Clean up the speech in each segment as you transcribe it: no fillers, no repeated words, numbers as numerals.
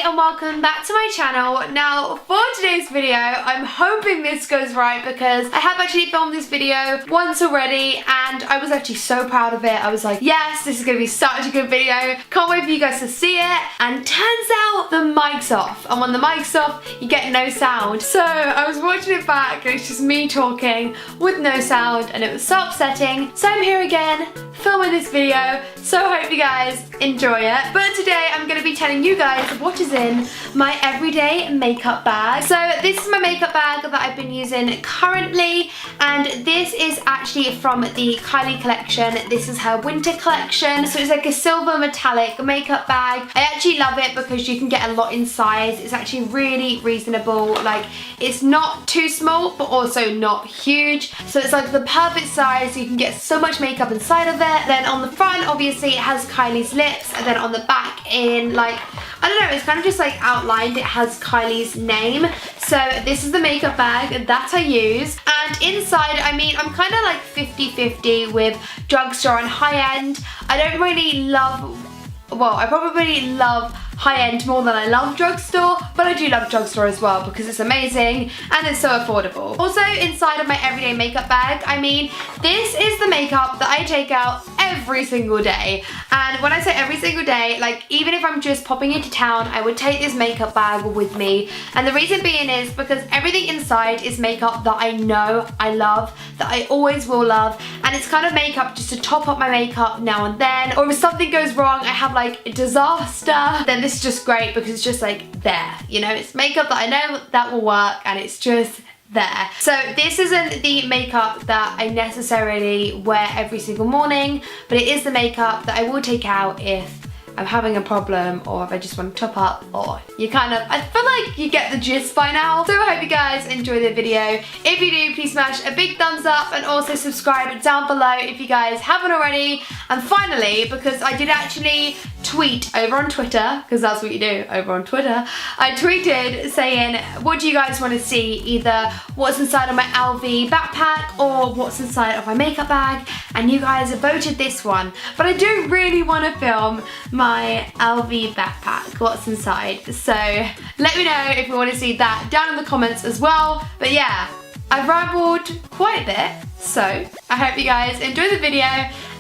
and welcome back to my channel. Now for today's video, I'm hoping this goes right because I have actually filmed this video once already and I was actually so proud of it. I was like, yes, this is going to be such a good video. Can't wait for you guys to see it. And turns out the mic's off, and when the mic's off you get no sound. So I was watching it back and it's just me talking with no sound and it was so upsetting. So I'm here again filming this video, so I hope you guys enjoy it. But today I'm going to be telling you guys what is in my everyday makeup bag. So this is my makeup bag that I've been using currently, and this is actually from the Kylie collection. This is her winter collection, so it's like a silver metallic makeup bag. I actually love it because you can get a lot in size. It's actually really reasonable, like it's not too small but also not huge, so it's like the perfect size. You can get so much makeup inside of it. Then on the front obviously it has Kylie's lips, and then on the back in like, I don't know, it's kind of just like outlined, it has Kylie's name. So this is the makeup bag that I use, and inside, I mean, I'm kind of like 50-50 with drugstore and high-end. I don't really love, well, I probably love high-end more than I love drugstore, but I do love drugstore as well because it's amazing and it's so affordable. Also inside of my everyday makeup bag, I mean, this is the makeup that I take out every single day. And when I say every single day, like even if I'm just popping into town, I would take this makeup bag with me. And the reason being is because everything inside is makeup that I know I love, that I always will love, and it's kind of makeup just to top up my makeup now and then, or if something goes wrong, I have like a disaster, then this is just great because it's just like there, you know, it's makeup that I know that will work and it's just there. So this isn't the makeup that I necessarily wear every single morning, but it is the makeup that I will take out if I'm having a problem or if I just want to top up, or you kind of, I feel like you get the gist by now. So I hope you guys enjoy the video. If you do, please smash a big thumbs up and also subscribe down below if you guys haven't already. And finally, because I did actually tweet over on Twitter, because that's what you do over on Twitter, I tweeted saying, what do you guys want to see? Either what's inside of my LV backpack or what's inside of my makeup bag, and you guys voted this one. But I do really want to film my LV backpack, what's inside, so let me know if you want to see that down in the comments as well. But yeah, I've rambled quite a bit, so I hope you guys enjoy the video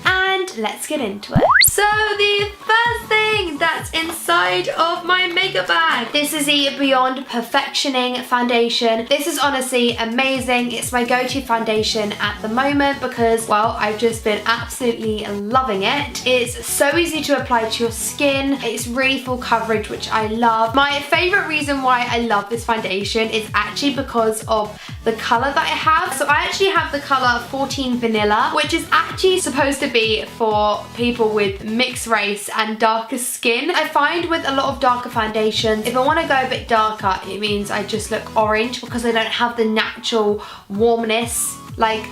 and let's get into it. So the first thing that's inside of my makeup bag, this is the Beyond Perfectioning foundation. This is honestly amazing. It's my go-to foundation at the moment because, well, I've just been absolutely loving it. It's so easy to apply to your skin. It's really full coverage, which I love. My favorite reason why I love this foundation is actually because of the color that I have. So I actually have the color 14 Vanilla, which is actually supposed to be for people with mixed race and darker skin. I find with a lot of darker foundations, if I want to go a bit darker, it means I just look orange because I don't have the natural warmness like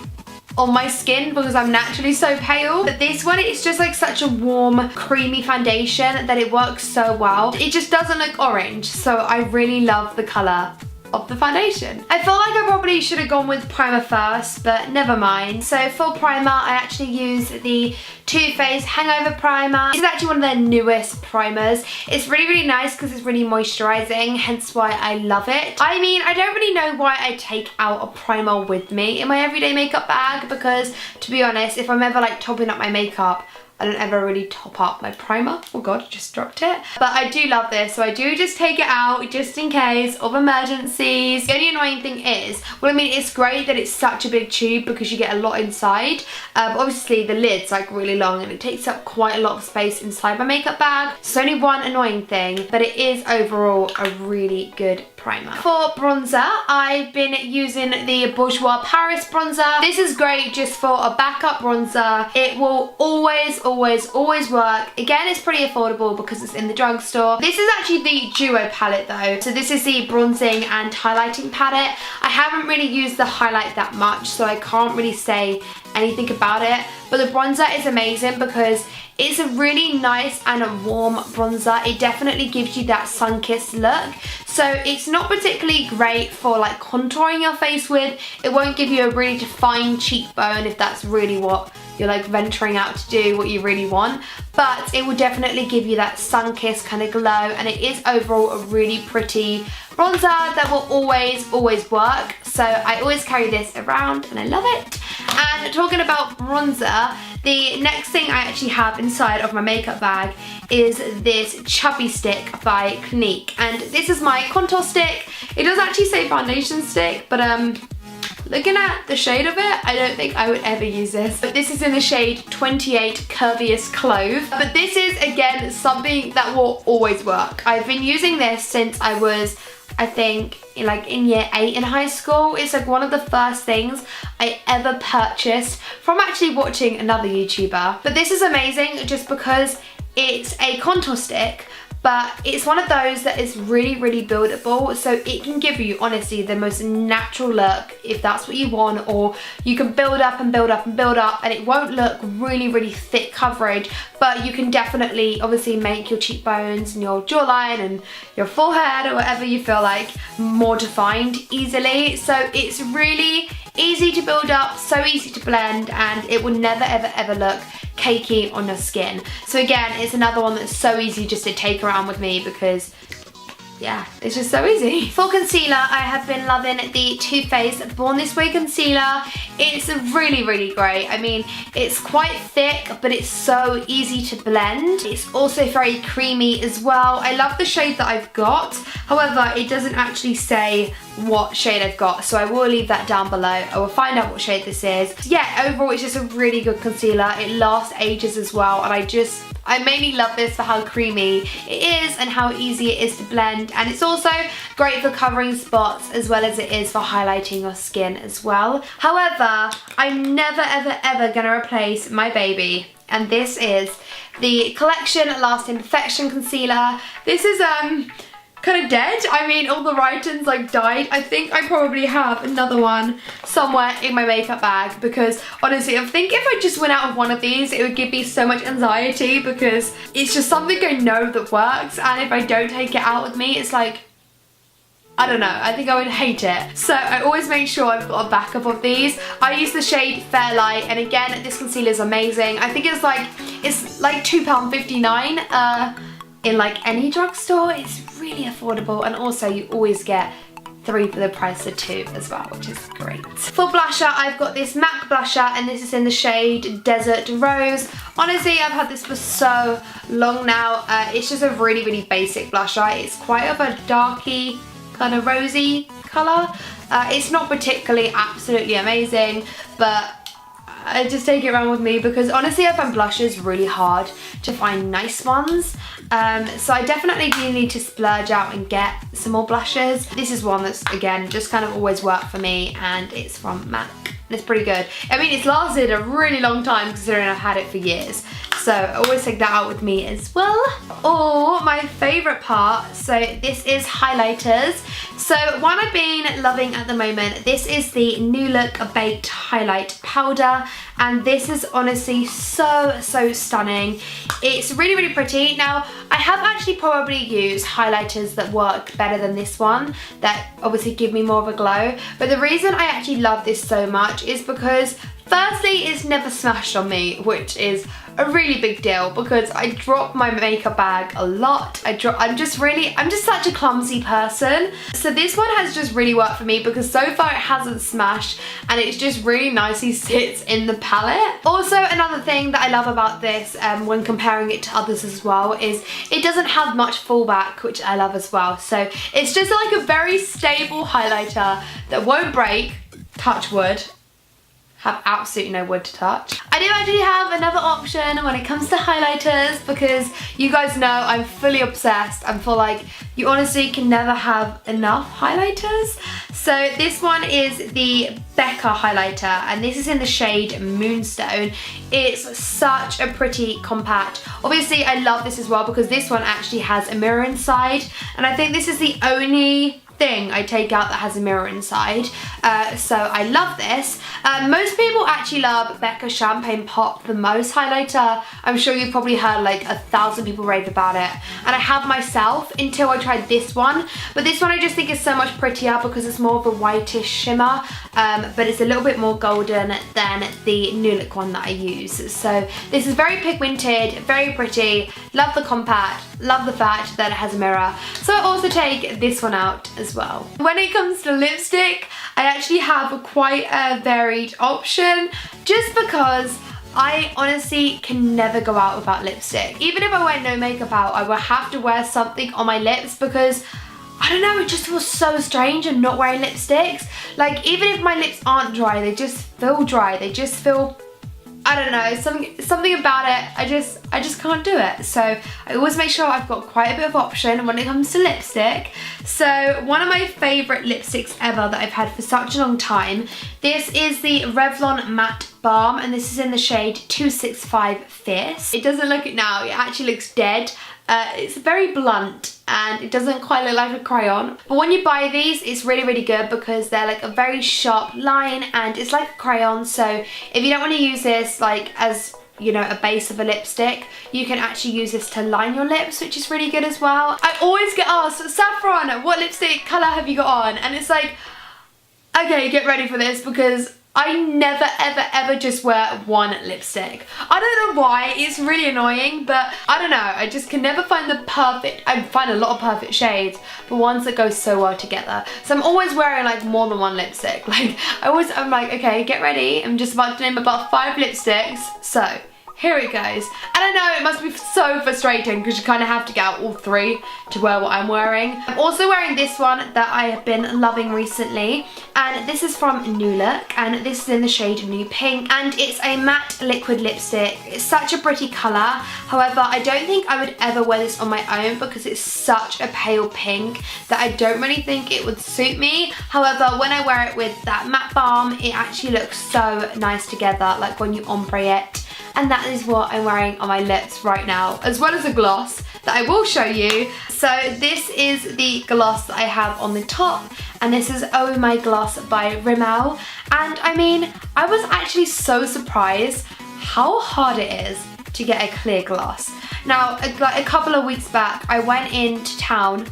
on my skin because I'm naturally so pale. But this one, it's just like such a warm, creamy foundation that it works so well. It just doesn't look orange, so I really love the color of the foundation. I feel like I probably should have gone with primer first, but never mind. So for primer, I actually use the Too Faced Hangover Primer. This is actually one of their newest primers. It's really, really nice because it's really moisturizing, hence why I love it. I mean, I don't really know why I take out a primer with me in my everyday makeup bag because, to be honest, if I'm ever like topping up my makeup, I don't ever really top up my primer. Oh god, I just dropped it. But I do love this, so I do just take it out just in case of emergencies. The only annoying thing is, well, I mean, it's great that it's such a big tube because you get a lot inside. But obviously the lid's like really long and it takes up quite a lot of space inside my makeup bag. It's only one annoying thing, but it is overall a really good primer. For bronzer, I've been using the Bourjois Paris bronzer. This is great just for a backup bronzer. It will always work. Again, it's pretty affordable because it's in the drugstore. This is actually the duo palette though. So this is the bronzing and highlighting palette. I haven't really used the highlight that much, so I can't really say anything about it. But the bronzer is amazing because it's a really nice and a warm bronzer. It definitely gives you that sun-kissed look. So it's not particularly great for like contouring your face with. It won't give you a really defined cheekbone if that's really what you're like venturing out to do what you really want, but it will definitely give you that sun-kissed kind of glow, and it is overall a really pretty bronzer that will always work. So I always carry this around and I love it. And talking about bronzer, the next thing I actually have inside of my makeup bag is this chubby stick by Clinique, and this is my contour stick. It does actually say foundation stick, but looking at the shade of it, I don't think I would ever use this. But this is in the shade 28 Curviest Clove. But this is, again, something that will always work. I've been using this since I was, I think, like in year 8 in high school. It's like one of the first things I ever purchased from actually watching another YouTuber. But this is amazing just because it's a contour stick, but it's one of those that is really buildable, so it can give you honestly the most natural look if that's what you want, or you can build up and build up and build up, and it won't look really thick coverage, but you can definitely obviously make your cheekbones and your jawline and your forehead or whatever you feel like more defined easily. So it's really easy to build up, so easy to blend, and it will never ever look cakey on your skin. So again, it's another one that's so easy just to take around with me because yeah, it's just so easy. For concealer, I have been loving the Too Faced Born This Way concealer. It's really great. I mean, it's quite thick, but it's so easy to blend. It's also very creamy as well. I love the shade that I've got. However, it doesn't actually say what shade I've got, so I will leave that down below. I will find out what shade this is. Yeah, overall, it's just a really good concealer. It lasts ages as well, and I mainly love this for how creamy it is and how easy it is to blend, and it's also great for covering spots as well as it is for highlighting your skin as well. However, I'm never ever gonna replace my baby, and this is the Collection Lasting Perfection Concealer. This is kind of dead. I mean, all the writings like died. I think I probably have another one somewhere in my makeup bag, because honestly, I think if I just went out of one of these, it would give me so much anxiety because it's just something I know that works, and if I don't take it out with me, it's like, I don't know, I think I would hate it. So I always make sure I've got a backup of these. I use the shade Fairlight, and again, this concealer is amazing. I think it's like £2.59 in like any drugstore. It's really affordable, and also you always get 3 for the price of 2 as well, which is great. For blusher, I've got this MAC blusher, and this is in the shade Desert Rose. Honestly, I've had this for so long now. It's just a really basic blusher. It's quite of a darky, kind of rosy colour. It's not particularly absolutely amazing, but I just take it around with me because honestly I find blushes really hard to find nice ones. So I definitely do need to splurge out and get some more blushes. This is one that's, again, just kind of always worked for me, and it's from MAC. It's pretty good. I mean, it's lasted a really long time considering I've had it for years. So I always take that out with me as well. Or my favourite part, so this is highlighters. So one I've been loving at the moment, this is the New Look Baked Highlight Powder, and this is honestly so stunning. It's really pretty. Now, I have actually probably used highlighters that work better than this one, that obviously give me more of a glow, but the reason I actually love this so much is because firstly, it's never smashed on me, which is a really big deal because I drop my makeup bag a lot. I'm just such a clumsy person. So this one has just really worked for me because so far it hasn't smashed, and it just really nicely sits in the palette. Also, another thing that I love about this when comparing it to others as well is it doesn't have much fallback, which I love as well. So it's just like a very stable highlighter that won't break, touch wood. Have absolutely no wood to touch. I do actually have another option when it comes to highlighters because you guys know I'm fully obsessed and feel like you honestly can never have enough highlighters. So this one is the Becca highlighter, and this is in the shade Moonstone. It's such a pretty compact. Obviously I love this as well because this one actually has a mirror inside, and I think this is the only thing I take out that has a mirror inside. So I love this. Most people actually love Becca Champagne Pop the most highlighter. I'm sure you've probably heard like 1,000 people rave about it. And I have myself until I tried this one. But this one I just think is so much prettier because it's more of a whitish shimmer. But it's a little bit more golden than the New Look one that I use. So this is very pigmented, very pretty. Love the compact, love the fact that it has a mirror. So I also take this one out as well. When it comes to lipstick, I actually have quite a varied option just because I honestly can never go out without lipstick. Even if I wear no makeup out, I will have to wear something on my lips because I don't know, it just feels so strange I'm not wearing lipsticks. Like even if my lips aren't dry, they just feel dry. They just feel, I don't know, something about it, I just can't do it. So I always make sure I've got quite a bit of option when it comes to lipstick. So one of my favourite lipsticks ever that I've had for such a long time, this is the Revlon Matte Balm, and this is in the shade 265 Fierce. It doesn't look it now, it actually looks dead. It's very blunt and it doesn't quite look like a crayon. But when you buy these, it's really, really good because they're like a very sharp line and it's like a crayon. So if you don't want to use this like as, you know, a base of a lipstick, you can actually use this to line your lips, which is really good as well. I always get asked, Saffron, what lipstick colour have you got on? And it's like, okay, get ready for this because I never ever ever just wear one lipstick. I don't know why, it's really annoying, but I don't know, I just can never find the perfect, I find a lot of perfect shades, but ones that go so well together. So I'm always wearing like more than one lipstick. Like I'm like, okay, get ready, I'm just about to name about 5 lipsticks, so here it goes. And I know it must be so frustrating because you kind of have to get out all 3 to wear what I'm wearing. I'm also wearing this one that I have been loving recently, and this is from New Look, and this is in the shade New Pink, and it's a matte liquid lipstick. It's such a pretty colour. However, I don't think I would ever wear this on my own because it's such a pale pink that I don't really think it would suit me. However, when I wear it with that matte balm, it actually looks so nice together, like when you ombre it. And that is what I'm wearing on my lips right now, as well as a gloss that I will show you. So this is the gloss that I have on the top, and this is Oh My Gloss by Rimmel. And I mean, I was actually so surprised how hard it is to get a clear gloss. Now, like a couple of weeks back, I went into town.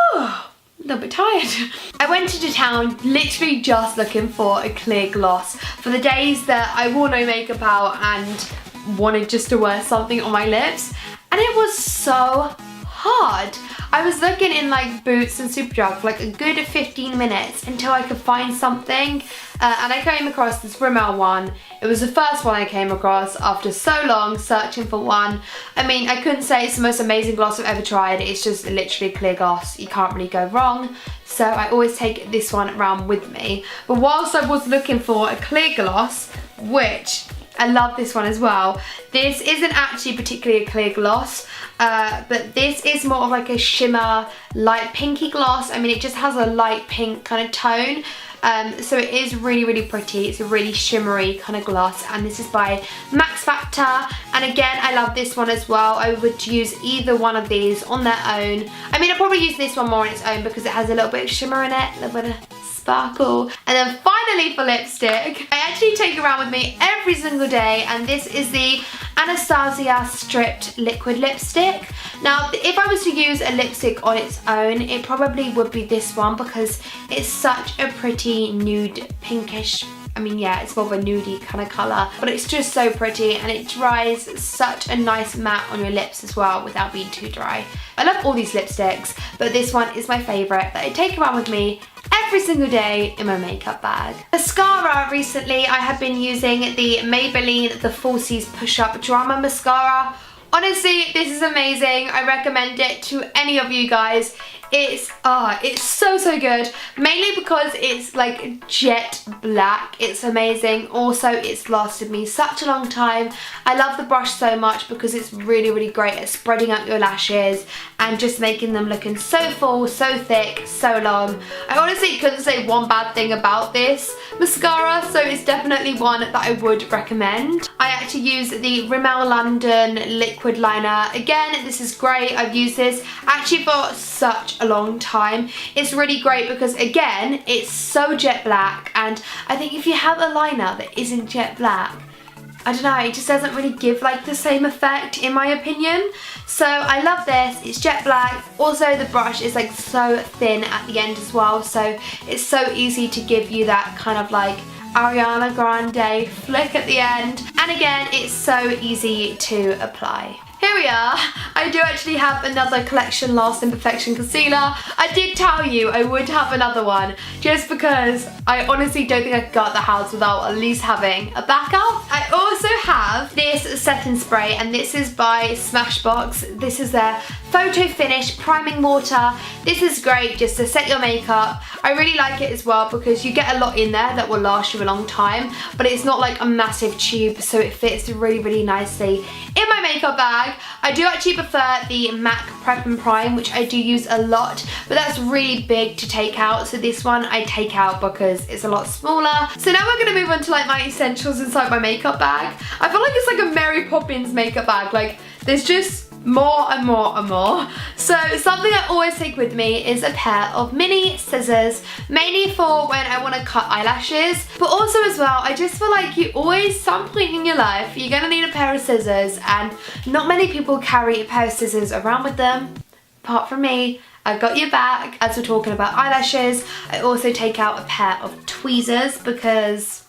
A little bit tired. I went into town literally just looking for a clear gloss for the days that I wore no makeup out and wanted just to wear something on my lips, and it was so hard. I was looking in like Boots and Superdrug for like a good 15 minutes until I could find something, and I came across this Rimmel one. It was the first one I came across after so long searching for one. I mean, I couldn't say it's the most amazing gloss I've ever tried. It's just literally a clear gloss. You can't really go wrong. So I always take this one around with me. But whilst I was looking for a clear gloss, which I love this one as well, this isn't actually particularly a clear gloss, but this is more of like a shimmer light pinky gloss. I mean, it just has a light pink kind of tone. So it is really, really pretty. It's a really shimmery kind of gloss, and this is by Max Factor. And again, I love this one as well. I would use either one of these on their own. I mean, I'll probably use this one more on its own because it has a little bit of shimmer in it, a little bit of sparkle. And then finally for lipstick, I actually take around with me every single day, and this is the Anastasia Stripped Liquid Lipstick. Now, if I was to use a lipstick on its own, it probably would be this one because it's such a pretty nude pinkish, I mean, yeah, it's more of a nudie kind of colour, but it's just so pretty and it dries such a nice matte on your lips as well without being too dry. I love all these lipsticks, but this one is my favourite that I take around with me every single day in my makeup bag. Mascara, recently I have been using the Maybelline The Falsies Push Up Drama Mascara. Honestly, this is amazing. I recommend it to any of you guys. It's so, so good. Mainly because it's like jet black. It's amazing. Also, it's lasted me such a long time. I love the brush so much because it's really, really great at spreading out your lashes and just making them looking so full, so thick, so long. I honestly couldn't say one bad thing about this mascara, so it's definitely one that I would recommend. I actually use the Rimmel London liquid liner. Again, this is great. I've used this actually for such a long time. It's really great because, again, it's so jet black, and I think if you have a liner that isn't jet black, I don't know, it just doesn't really give like the same effect in my opinion. So I love this, it's jet black. Also the brush is like so thin at the end as well, so it's so easy to give you that kind of like Ariana Grande flick at the end. And again, it's so easy to apply. Here we are. I do actually have another Collection Last Imperfection concealer. I did tell you I would have another one just because I honestly don't think I could go out the house without at least having a backup. I also have this setting spray, and this is by Smashbox. This is their Photo Finish Priming Water. This is great just to set your makeup. I really like it as well because you get a lot in there that will last you a long time, but it's not like a massive tube, so it fits really, really nicely in my makeup bag. I do actually prefer the MAC Prep and Prime, which I do use a lot, but that's really big to take out, so this one I take out because it's a lot smaller. So now we're going to move on to like my essentials inside my makeup bag. I feel like it's like a Mary Poppins makeup bag, like there's just more and more and more. So something I always take with me is a pair of mini scissors, mainly for when I want to cut eyelashes, but also as well, I just feel like you always, some point in your life, you're gonna need a pair of scissors, and not many people carry a pair of scissors around with them, apart from me. I've got your back. As we're talking about eyelashes, I also take out a pair of tweezers because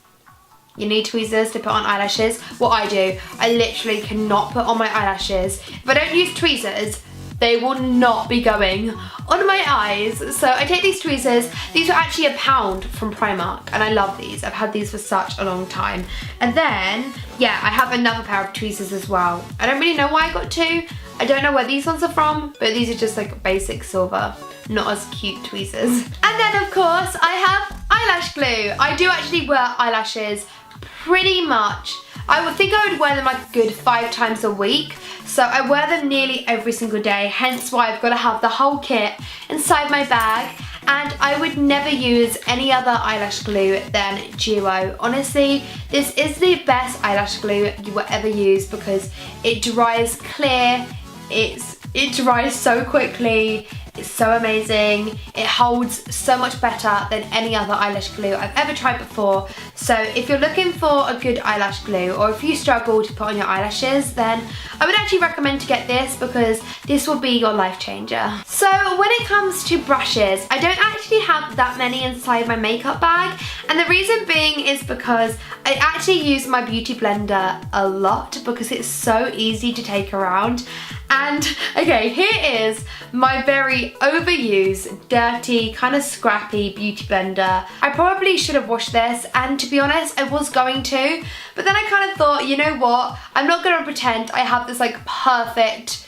you need tweezers to put on eyelashes. What I do, I literally cannot put on my eyelashes. If I don't use tweezers, they will not be going on my eyes. So I take these tweezers. These are actually £1 from Primark, and I love these. I've had these for such a long time. And then, yeah, I have another pair of tweezers as well. I don't really know why I got two. I don't know where these ones are from, but these are just like basic silver, not as cute tweezers. And then of course, I have eyelash glue. I do actually wear eyelashes pretty much. I would think I would wear them like a good 5 times a week. So I wear them nearly every single day, hence why I've got to have the whole kit inside my bag. And I would never use any other eyelash glue than Duo. Honestly, this is the best eyelash glue you will ever use because it dries clear, it dries so quickly. It's so amazing. It holds so much better than any other eyelash glue I've ever tried before. So if you're looking for a good eyelash glue, or if you struggle to put on your eyelashes, then I would actually recommend to get this because this will be your life changer. So when it comes to brushes, I don't actually have that many inside my makeup bag, and the reason being is because I actually use my beauty blender a lot because it's so easy to take around. And okay, here is my very overused, dirty, kind of scrappy beauty blender. I probably should have washed this, and to be honest, I was going to, but then I kind of thought, you know what, I'm not going to pretend I have this like perfect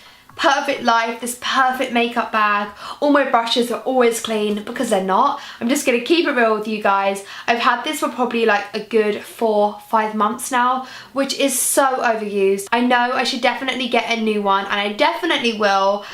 life, this perfect makeup bag. All my brushes are always clean because they're not. I'm just gonna keep it real with you guys. I've had this for probably like a good 4-5 months now, which is so overused. I know I should definitely get a new one, and I definitely will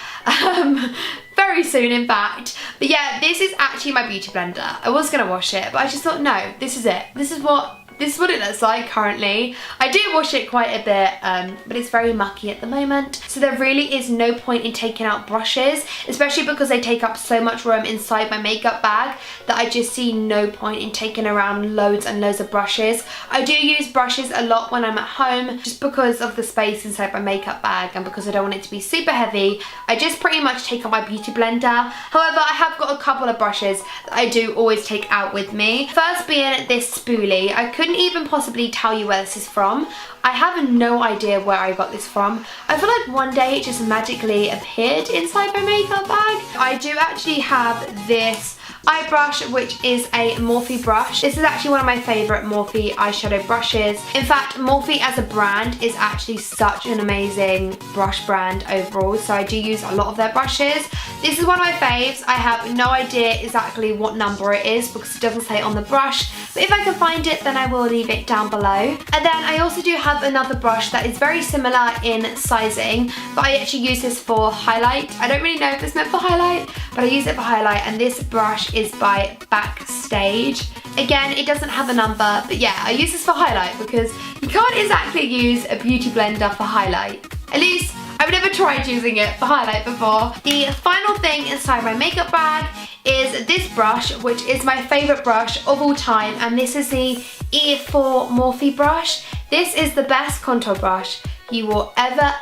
very soon in fact. But yeah, this is actually my beauty blender. I was gonna wash it, but I just thought, no, this is it. This is what it looks like currently. I do wash it quite a bit, but it's very mucky at the moment. So there really is no point in taking out brushes, especially because they take up so much room inside my makeup bag that I just see no point in taking around loads and loads of brushes. I do use brushes a lot when I'm at home just because of the space inside my makeup bag and because I don't want it to be super heavy. I just pretty much take out my beauty blender. However, I have got a couple of brushes that I do always take out with me. First being this spoolie. I couldn't even possibly tell you where this is from. I have no idea where I got this from. I feel like one day it just magically appeared inside my makeup bag. I do actually have this eye brush, which is a Morphe brush. This is actually one of my favourite Morphe eyeshadow brushes. In fact, Morphe as a brand is actually such an amazing brush brand overall, so I do use a lot of their brushes. This is one of my faves. I have no idea exactly what number it is because it doesn't say on the brush, but if I can find it, then I will leave it down below. And then I also do have another brush that is very similar in sizing, but I actually use this for highlight. I don't really know if it's meant for highlight, but I use it for highlight, and this brush is by Backstage. Again, it doesn't have a number, but yeah, I use this for highlight because you can't exactly use a beauty blender for highlight. At least I've never tried using it for highlight before. The final thing inside my makeup bag is this brush, which is my favourite brush of all time, and this is the E4 Morphe brush. This is the best contour brush you will ever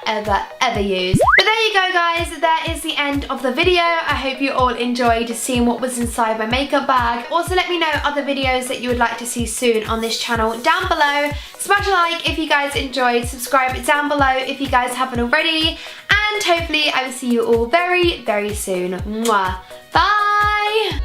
use. But there you go, guys, that is the end of the video. I hope you all enjoyed seeing what was inside my makeup bag. Also, let me know other videos that you would like to see soon on this channel down below. Smash a like if you guys enjoyed, subscribe down below if you guys haven't already, and hopefully I will see you all very soon. Mwah. Bye!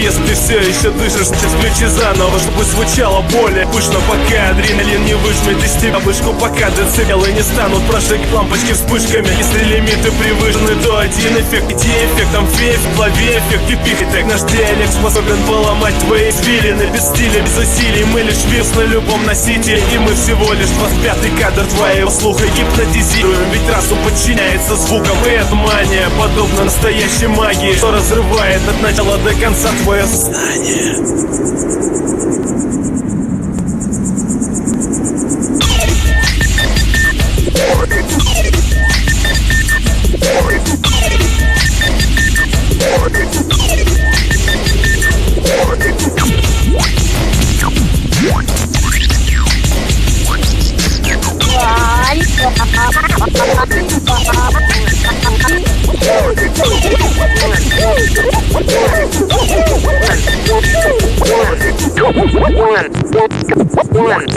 Если ты все еще дышишь, сейчас включи заново, чтобы звучало более пышно, пока адреналин не выжмет из тебя вышку, пока децибелы не станут прожигать лампочки вспышками. Если лимиты превышены, то один эффект, иди эффектом фейв, лови эффект и пихай. Так наш диалект способен поломать твои извилины. Без стиля, без усилий, мы лишь вирус на любом носителе, и мы всего лишь 25-й кадр твоего слуха гипнотизируем. Ведь разум подчиняется звукам, и эта мания подобна настоящей магии, что разрывает от начала до конца твое сознание. One.